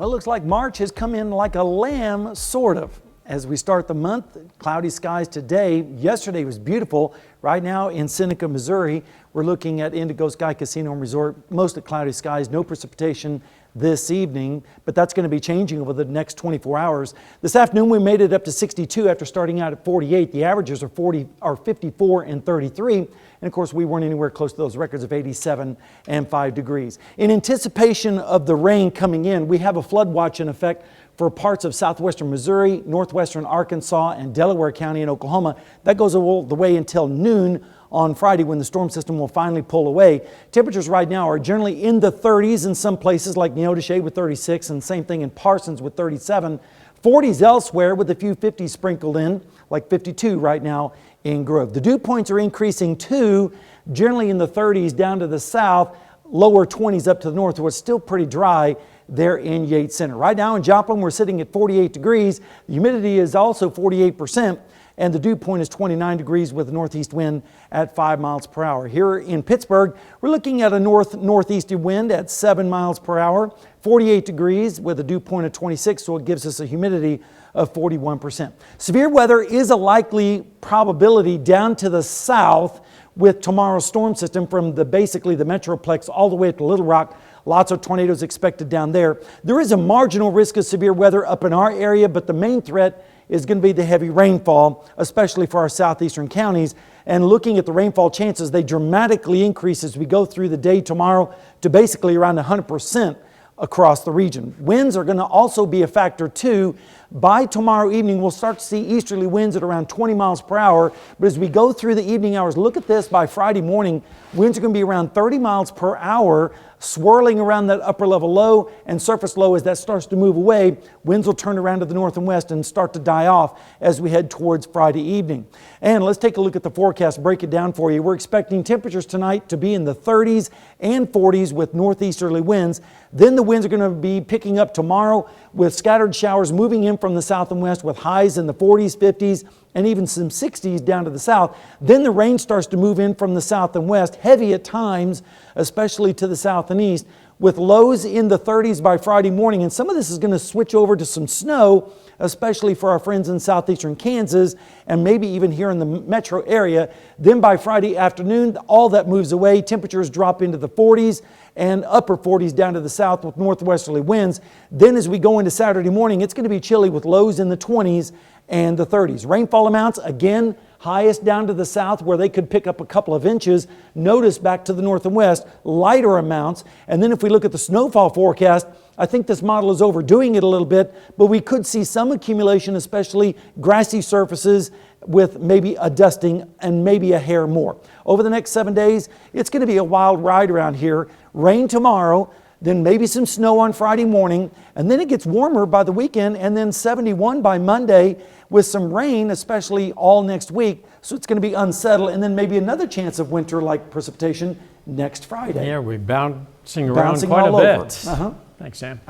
Well, it looks like March has come in like a lamb, sort of. As we start the month, cloudy skies today. Yesterday was beautiful. Right now in Seneca, Missouri, we're looking at Indigo Sky Casino and Resort. Mostly cloudy skies, no precipitation this evening, but that's going to be changing over the next 24 hours. This afternoon we made it up to 62 after starting out at 48. The averages are 54 and 33. And of course we weren't anywhere close to those records of 87 and 5 degrees. In anticipation of the rain coming in, we have a flood watch in effect for parts of southwestern Missouri, northwestern Arkansas, and Delaware County in Oklahoma. That goes all the way until noon on Friday when the storm system will finally pull away. Temperatures right now are generally in the 30s in some places like Neodesha with 36, and same thing in Parsons with 37. 40s elsewhere with a few 50s sprinkled in, like 52 right now in Grove. The dew points are increasing too, generally in the 30s down to the south, lower 20s up to the north, where it's still pretty dry there in Yates Center. Right now in Joplin, we're sitting at 48 degrees. The humidity is also 48%, and the dew point is 29 degrees with a northeast wind at 5 miles per hour. Here in Pittsburgh, we're looking at a northeasterly wind at 7 miles per hour, 48 degrees with a dew point of 26, so it gives us a humidity of 41%. Severe weather is a likely probability down to the south with tomorrow's storm system from basically the Metroplex all the way up to Little Rock. Lots of tornadoes expected down there. There is a marginal risk of severe weather up in our area, but the main threat is going to be the heavy rainfall, especially for our southeastern counties. And looking at the rainfall chances, they dramatically increase as we go through the day tomorrow to basically around 100% across the region. Winds are going to also be a factor too. By tomorrow evening, we'll start to see easterly winds at around 20 miles per hour. But as we go through the evening hours, look at this, by Friday morning, winds are going to be around 30 miles per hour, swirling around that upper level low and surface low. As that starts to move away, winds will turn around to the north and west and start to die off as we head towards Friday evening. And let's take a look at the forecast, break it down for you. We're expecting temperatures tonight to be in the 30s and 40s with northeasterly winds. Then the winds are going to be picking up tomorrow with scattered showers moving in from the south and west with highs in the 40s, 50s, and even some 60s down to the south. Then the rain starts to move in from the south and west, heavy at times, especially to the south and east, with lows in the 30s by Friday morning. And some of this is going to switch over to some snow, especially for our friends in southeastern Kansas and maybe even here in the metro area. Then by Friday afternoon, all that moves away. Temperatures drop into the 40s and upper 40s down to the south with northwesterly winds. Then as we go into Saturday morning, it's going to be chilly with lows in the 20s and the 30s. Rainfall amounts, again, highest down to the south where they could pick up a couple of inches. Notice back to the north and west, lighter amounts. And then if we look at the snowfall forecast, I think this model is overdoing it a little bit, but we could see some accumulation, especially grassy surfaces with maybe a dusting and maybe a hair more. Over the next 7 days, it's going to be a wild ride around here. Rain tomorrow, then maybe some snow on Friday morning, and then it gets warmer by the weekend, and then 71 by Monday with some rain, especially all next week. So it's going to be unsettled, and then maybe another chance of winter-like precipitation next Friday. Yeah, we're bouncing around quite a bit. Thanks, Sam.